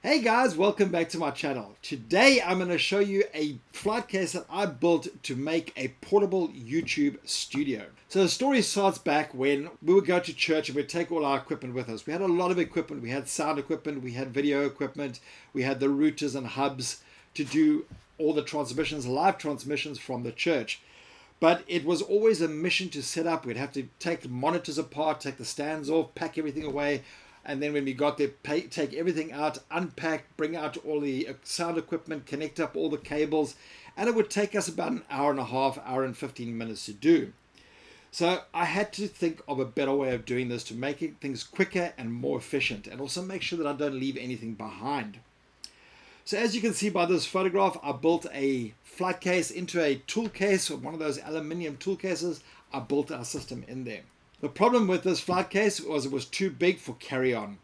Hey guys, welcome back to my channel. Today I'm going to show you a flight case that I built to make a portable YouTube studio. So the story starts back when we would go to church and we'd take all our equipment with us. We had a lot of equipment. We had sound equipment, we had video equipment, we had the routers and hubs to do all the transmissions, live transmissions from the church. But it was always a mission to set up. We'd have to take the monitors apart, take the stands off, pack everything away. And then when we got there, take everything out, unpack, bring out all the sound equipment, connect up all the cables. And it would take us about an hour and a half, hour and 15 minutes to do. So I had to think of a better way of doing this to make things quicker and more efficient, and also make sure that I don't leave anything behind. So as you can see by this photograph, I built a flight case into a tool case, or one of those aluminium tool cases. I built our system in there. The problem with this flight case was it was too big for carry-on.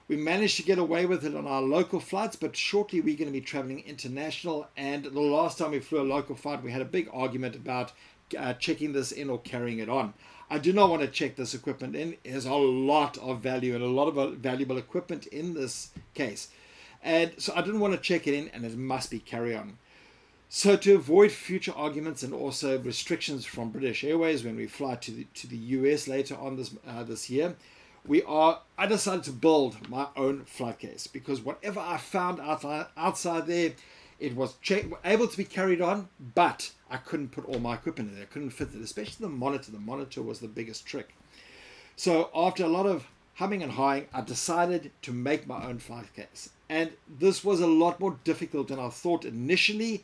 We managed to get away with it on our local flights, but shortly we're going to be traveling international, and the last time we flew a local flight we had a big argument about checking this in or carrying it on. I do not want to check this equipment in. There's a lot of value and a lot of valuable equipment in this case, and so I didn't want to check it in, and it must be carry-on. So to avoid future arguments and also restrictions from British Airways when we fly to the US later on this year, I decided to build my own flight case, because whatever I found outside there, it was able to be carried on, but I couldn't put all my equipment in there. I couldn't fit it, especially the monitor. The monitor was the biggest trick. So after a lot of humming and hawing, I decided to make my own flight case. And this was a lot more difficult than I thought initially.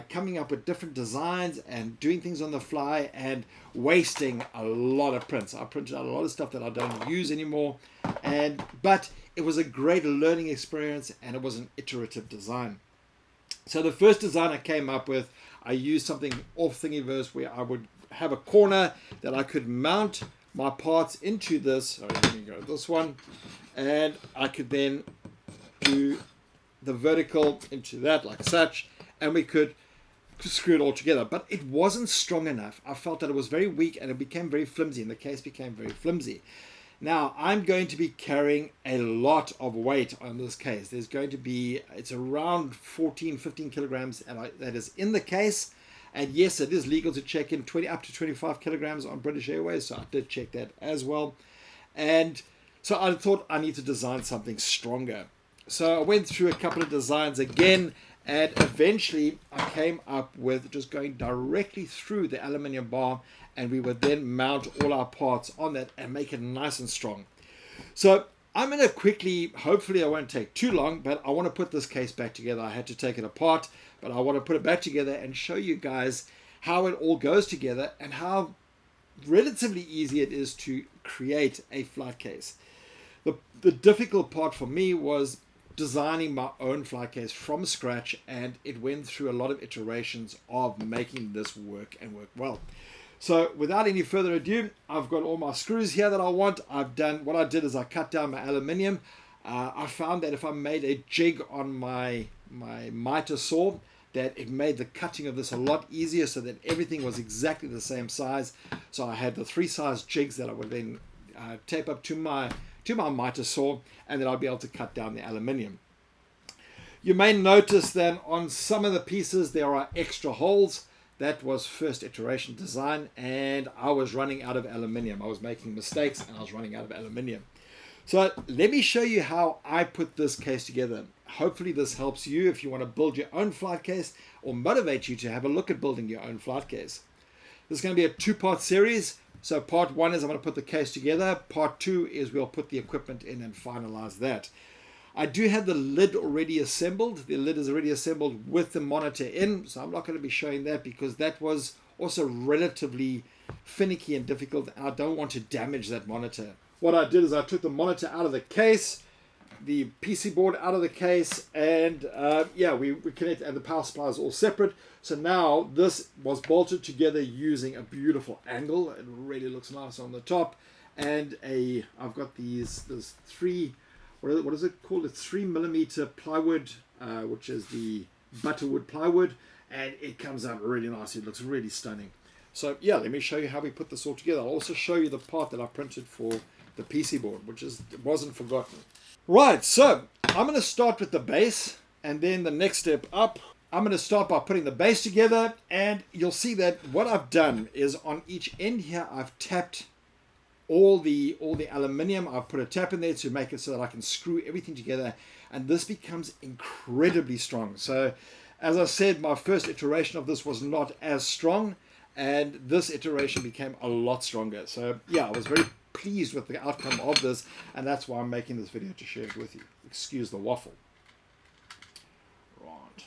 Coming up with different designs and doing things on the fly and wasting a lot of prints. I printed out a lot of stuff that I don't use anymore, but it was a great learning experience, and it was an iterative design. So the first design I came up with, I used something off Thingiverse where I would have a corner that I could mount my parts into this. Sorry, let me go this one, and I could then do the vertical into that like such, and we could screw it all together. But it wasn't strong enough. I felt that it was very weak, and it became very flimsy, and the case became very flimsy. Now I'm going to be carrying a lot of weight on this case. There's going to be, it's around 15 kilograms, and that is in the case. And yes, it is legal to check in up to 25 kilograms on British Airways, so I did check that as well. And so I thought I need to design something stronger. So I went through a couple of designs again, and eventually I came up with just going directly through the aluminium bar, and we would then mount all our parts on that and make it nice and strong. So I'm going to quickly, hopefully I won't take too long, but I want to put this case back together. I had to take it apart, but I want to put it back together and show you guys how it all goes together and how relatively easy it is to create a flight case. The difficult part for me was designing my own flight case from scratch, and it went through a lot of iterations of making this work and work well. So without any further ado, I've got all my screws here that I want. What I did is I cut down my aluminium. I found that if I made a jig on my miter saw, that it made the cutting of this a lot easier, so that everything was exactly the same size. So I had the 3 size jigs that I would then tape up to my miter saw, and then I'll be able to cut down the aluminium. You may notice that on some of the pieces there are extra holes. That was first iteration design, and I was running out of aluminium. I was making mistakes and I was running out of aluminium. So let me show you how I put this case together. Hopefully this helps you if you want to build your own flight case, or motivate you to have a look at building your own flight case. This is going to be a 2-part series. So part 1 is I'm going to put the case together. Part 2 is we'll put the equipment in and finalize that. I do have the lid already assembled. The lid is already assembled with the monitor in, so I'm not going to be showing that because that was also relatively finicky and difficult, and I don't want to damage that monitor. What I did is I took the monitor out of the case, the PC board out of the case, and we connected, and the power supply is all separate. So now this was bolted together using a beautiful angle. It really looks nice on the top, and I've got this 3, what is it called? It's 3mm plywood, which is the butterwood plywood, and it comes out really nice. It looks really stunning. So yeah, let me show you how we put this all together. I'll also show you the part that I printed for the PC board, which wasn't forgotten. Right, so I'm going to start with the base, and then the next step up, I'm going to start by putting the base together, and you'll see that what I've done is on each end here, I've tapped all the aluminium. I've put a tap in there to make it so that I can screw everything together, and this becomes incredibly strong. So as I said, my first iteration of this was not as strong, and this iteration became a lot stronger. So yeah, I was very pleased with the outcome of this, and that's why I'm making this video to share it with you. Excuse the waffle. Right.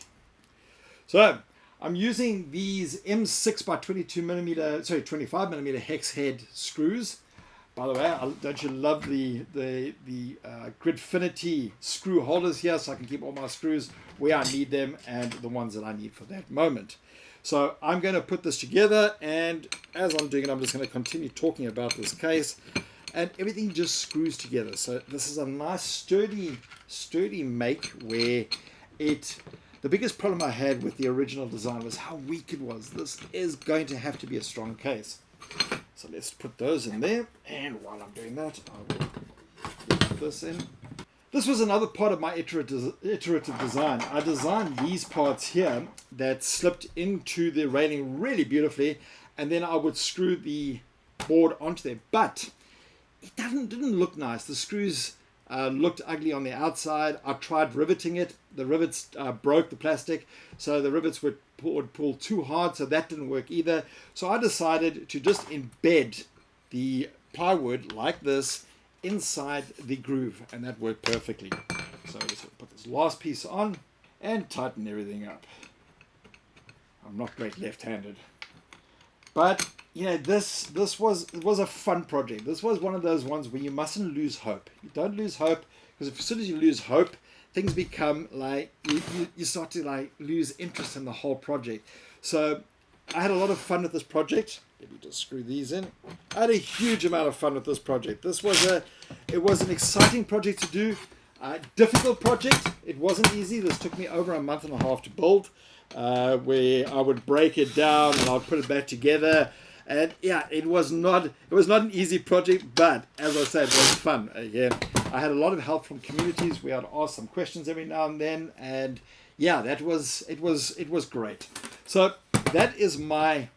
So I'm using these M6 by 25 millimeter hex head screws. By the way, don't you love the Gridfinity screw holders here, so I can keep all my screws where I need them and the ones that I need for that moment. So I'm going to put this together, and as I'm doing it, I'm just going to continue talking about this case, and everything just screws together. So this is a nice sturdy make where the biggest problem I had with the original design was how weak it was. This is going to have to be a strong case. So let's put those in there, and while I'm doing that, I will put this in. This was another part of my iterative design. I designed these parts here that slipped into the railing really beautifully, and then I would screw the board onto there, but it didn't look nice. The screws looked ugly on the outside. I tried riveting it. The rivets broke the plastic, so the rivets would pull too hard, so that didn't work either. So I decided to just embed the plywood like this inside the groove, and that worked perfectly. So I just put this last piece on and tighten everything up. I'm not great left-handed, but you know, this was a fun project. This was one of those ones where you mustn't lose hope. You don't lose hope, because as soon as you lose hope, things become like you start to like lose interest in the whole project. So I had a lot of fun with this project. Let me just screw these in. I had a huge amount of fun with this project. It was an exciting project to do. Difficult project. It wasn't easy. This took me over a month and a half to build, where I would break it down and I'd put it back together. And yeah, it was not an easy project, but as I said, it was fun. Again, I had a lot of help from communities. We had asked some questions every now and then, and yeah, it was great. So that is my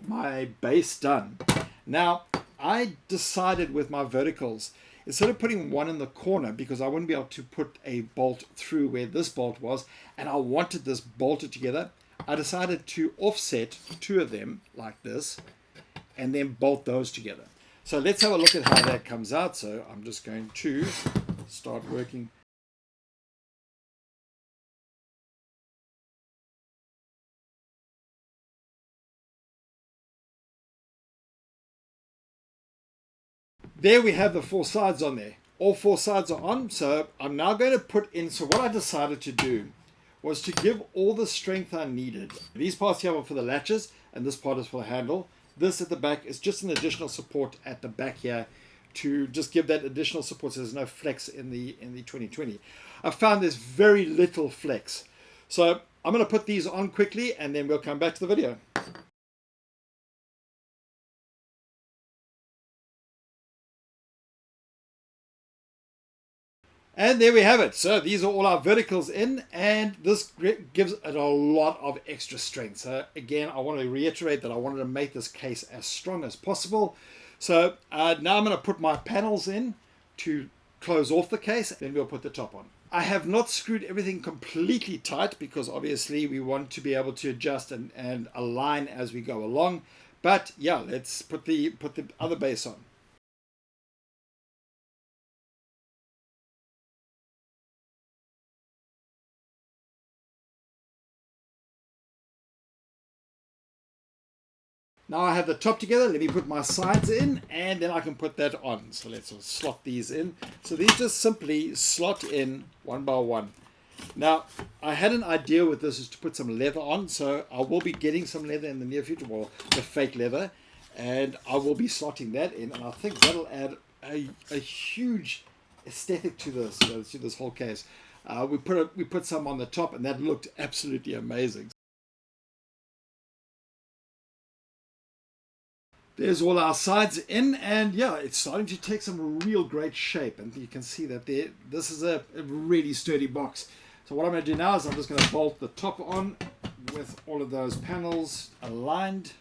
base done. Now I decided with my verticals, instead of putting one in the corner, because I wouldn't be able to put a bolt through where this bolt was, and I wanted this bolted together, I decided to offset two of them like this, and then bolt those together. So let's have a look at how that comes out. So I'm just going to start working. There we have the four sides on there. All four sides are on. So I'm now going to put in, so what I decided to do was to give all the strength I needed. These parts here are for the latches, and this part is for the handle. This at the back is just an additional support at the back here to just give that additional support so there's no flex in the 2020. I found there's very little flex. So I'm going to put these on quickly, and then we'll come back to the video. And there we have it. So these are all our verticals in, and this gives it a lot of extra strength. So again, I want to reiterate that I wanted to make this case as strong as possible. So now I'm going to put my panels in to close off the case, then we'll put the top on. I have not screwed everything completely tight because obviously we want to be able to adjust and align as we go along. But yeah, let's put the other base on. Now I have the top together, let me put my sides in, and then I can put that on. So let's slot these in. So these just simply slot in one by one. Now, I had an idea with this is to put some leather on, so I will be getting some leather in the near future, well, the fake leather, and I will be slotting that in, and I think that'll add a huge aesthetic to this whole case. We put some on the top, and that looked absolutely amazing. There's all our sides in, and yeah, it's starting to take some real great shape, and you can see that this is a really sturdy box. So what I'm going to do now is I'm just going to bolt the top on with all of those panels aligned.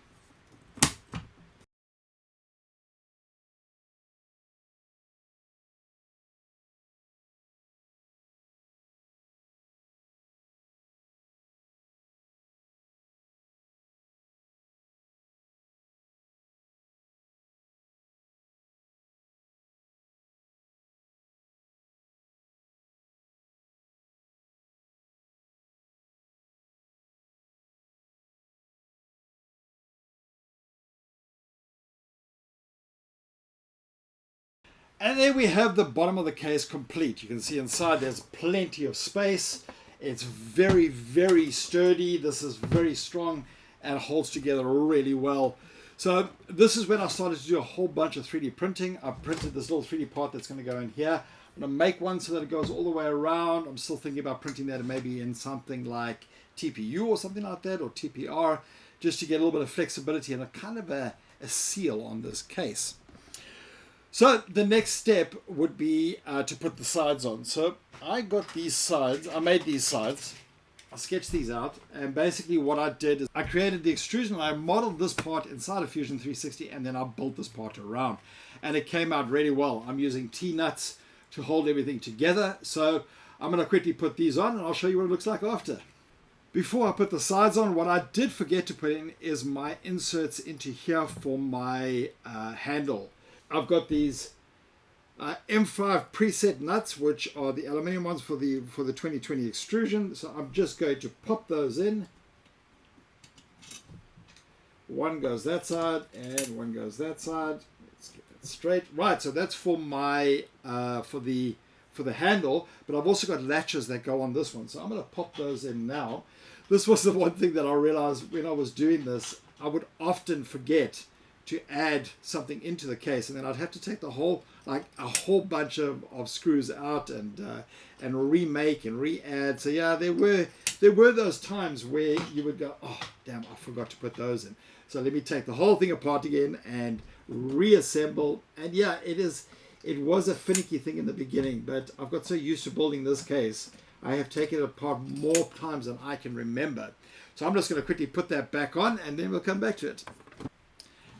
And there we have the bottom of the case complete. You can see inside there's plenty of space. It's very, very sturdy. This is very strong and holds together really well. So this is when I started to do a whole bunch of 3D printing. I printed this little 3D part that's going to go in here. I'm going to make one so that it goes all the way around. I'm still thinking about printing that maybe in something like TPU or something like that, or TPR, just to get a little bit of flexibility and a kind of a seal on this case. So the next step would be to put the sides on. So I got these sides, I made these sides, I sketched these out, and basically what I did is I created the extrusion, I modeled this part inside of Fusion 360, and then I built this part around. And it came out really well. I'm using T-nuts to hold everything together. So I'm going to quickly put these on, and I'll show you what it looks like after. Before I put the sides on, what I did forget to put in is my inserts into here for my handle. I've got these M5 preset nuts, which are the aluminium ones for the 2020 extrusion. So I'm just going to pop those in. One goes that side and one goes that side. Let's get that straight. Right, so that's for my for the handle, but I've also got latches that go on this one. So I'm going to pop those in now. This was the one thing that I realized when I was doing this. I would often forget to add something into the case, and then I'd have to take the whole, like a whole bunch of screws out and remake and re-add. So yeah, there were those times where you would go, oh damn, I forgot to put those in. So let me take the whole thing apart again and reassemble. And yeah, it was a finicky thing in the beginning, but I've got so used to building this case, I have taken it apart more times than I can remember. So I'm just going to quickly put that back on, and then we'll come back to it.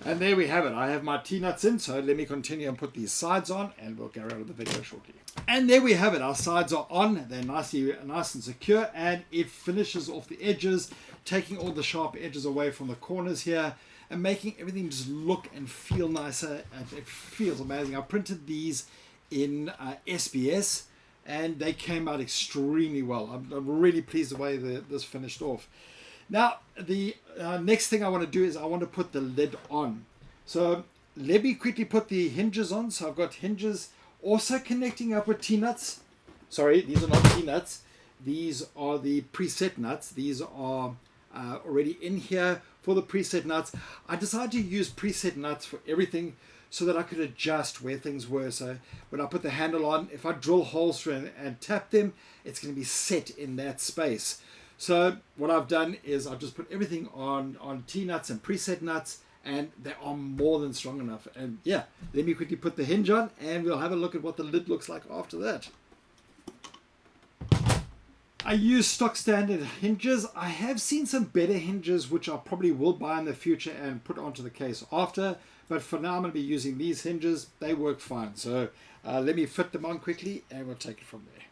And there we have it. I have my T-nuts in, so let me continue and put these sides on, and we'll carry on with the video shortly. And there we have it. Our sides are on. They're nice and secure, and it finishes off the edges, taking all the sharp edges away from the corners here, and making everything just look and feel nicer, and it feels amazing. I printed these in SBS, and they came out extremely well. I'm really pleased the way this finished off. Now, the next thing I want to do is I want to put the lid on. So let me quickly put the hinges on. So I've got hinges also connecting up with T-nuts. Sorry, these are not T-nuts. These are the preset nuts. These are already in here for the preset nuts. I decided to use preset nuts for everything so that I could adjust where things were. So when I put the handle on, if I drill holes through and tap them, it's going to be set in that space. So what I've done is I've just put everything on T-nuts and preset nuts, and they are more than strong enough. And yeah, let me quickly put the hinge on, and we'll have a look at what the lid looks like after that. I use stock standard hinges. I have seen some better hinges, which I probably will buy in the future and put onto the case after. But for now, I'm going to be using these hinges. They work fine. So let me fit them on quickly, and we'll take it from there.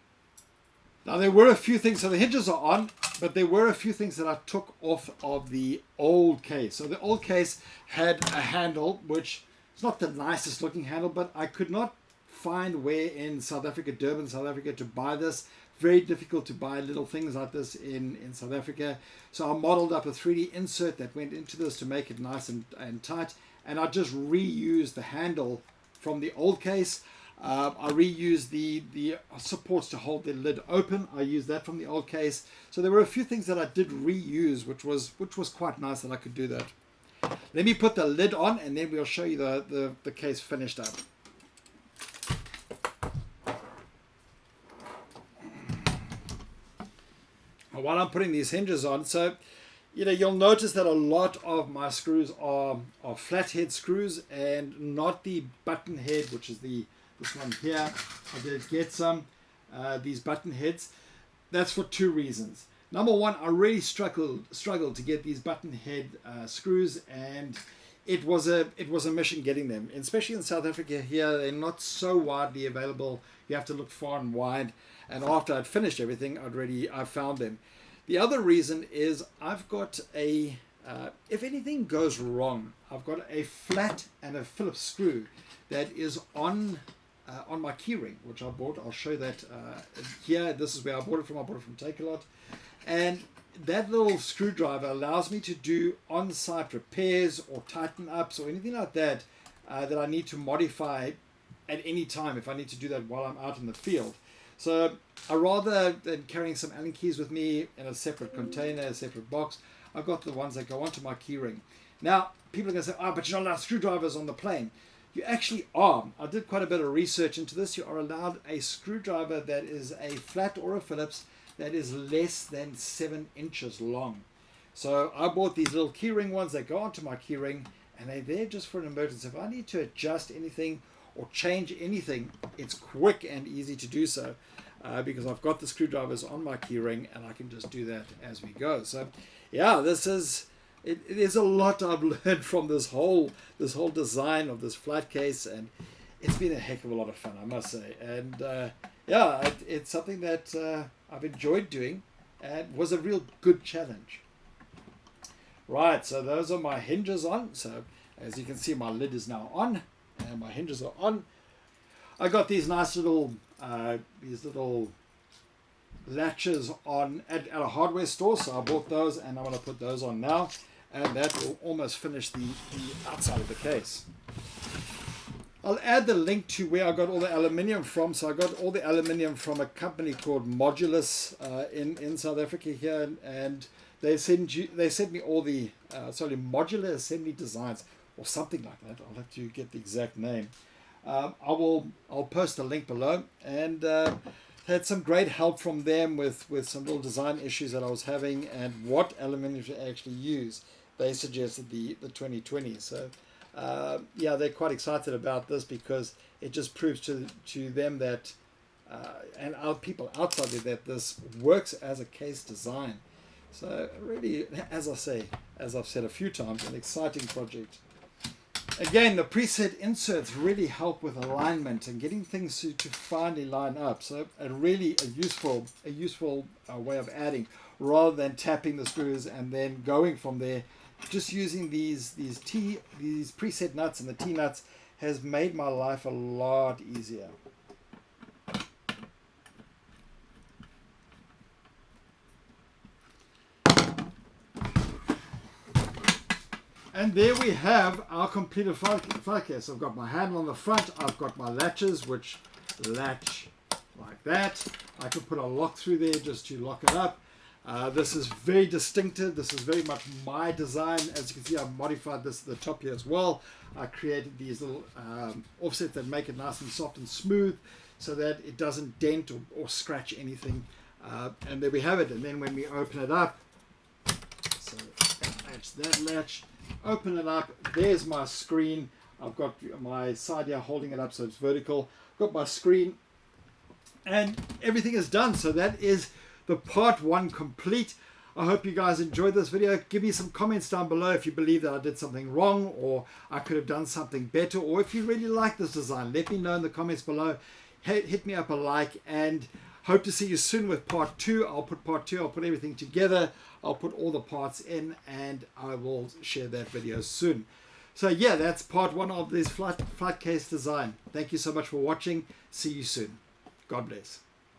Now there were a few things, so the hinges are on, but there were a few things that I took off of the old case. So the old case had a handle, which is not the nicest looking handle, but I could not find where in South Africa, Durban, South Africa, to buy this. Very difficult to buy little things like this in South Africa. So I modeled up a 3D insert that went into this to make it nice and tight. And I just reused the handle from the old case. I reused the supports to hold the lid open. I used that from the old case. So there were a few things that I did reuse, which was quite nice that I could do that. Let me put the lid on, and then we'll show you the case finished up. While I'm putting these hinges on, so You'll notice that a lot of my screws are flathead screws and not the button head, which is this one here. I did get some these button heads. That's for two reasons. Number one, I really struggled to get these button head screws, and it was a mission getting them, especially in South Africa. Here they're not so widely available. You have to look far and wide, and after I'd finished everything, I found them. The other reason is I've got if anything goes wrong, I've got a flat and a Phillips screw that is on my keyring, which I bought. I'll show that here. This is where I bought it from. I bought it from Takealot. And that little screwdriver allows me to do on-site repairs or tighten ups or anything like that that I need to modify at any time if I need to do that while I'm out in the field. So I rather than carrying some Allen keys with me in a separate container, a separate box, I've got the ones that go onto my keyring. Now, people are going to say, but you're not allowed screwdrivers on the plane. You actually are. I did quite a bit of research into this. You are allowed a screwdriver that is a flat or a Phillips that is less than 7 inches long. So I bought these little keyring ones that go onto my keyring, and they're there just for an emergency. If I need to adjust anything or change anything, it's quick and easy to do so because I've got the screwdrivers on my keyring and I can just do that as we go. So yeah, it is a lot I've learned from this whole design of this flat case, and it's been a heck of a lot of fun, I must say. And yeah, it's something that I've enjoyed doing and was a real good challenge. Right, so those are my hinges on. So as you can see, my lid is now on and my hinges are on. I got these nice little latches on at a hardware store, so I bought those and I'm going to put those on now, and that will almost finish the outside of the case. I'll add the link to where I got all the aluminium from. So I got all the aluminium from a company called Modulus in South Africa here, and they sent me all the modular assembly designs or something like that. I'll have to get the exact name. I'll post a link below, and had some great help from them with some little design issues that I was having and what aluminium to actually use. They suggested the 2020. So yeah, they're quite excited about this because it just proves to them that and our people outside there that this works as a case design. So really, as I've said a few times, an exciting project. Again, the preset inserts really help with alignment and getting things to finally line up. So really a useful way of adding, rather than tapping the screws and then going from there. Just using these preset nuts and the T-nuts has made my life a lot easier. And there we have our completed flight case. I've got my handle on the front. I've got my latches, which latch like that. I could put a lock through there just to lock it up. This is very distinctive. This is very much my design. As you can see, I've modified this at the top here as well. I created these little offsets that make it nice and soft and smooth so that it doesn't dent or scratch anything. And there we have it. And then when we open it up, so that's that latch. Open it up, there's my screen. I've got my side here holding it up so it's vertical. Got my screen and everything is done. So that is the part 1 complete. I hope you guys enjoyed this video. Give me some comments down below if you believe that I did something wrong or I could have done something better, or if you really like this design, let me know in the comments below. Hit me up a like, and hope to see you soon with part 2. I'll put part 2, I'll put everything together, I'll put all the parts in, and I will share that video soon. So yeah, that's part 1 of this flight case design. Thank you so much for watching. See you soon. God bless.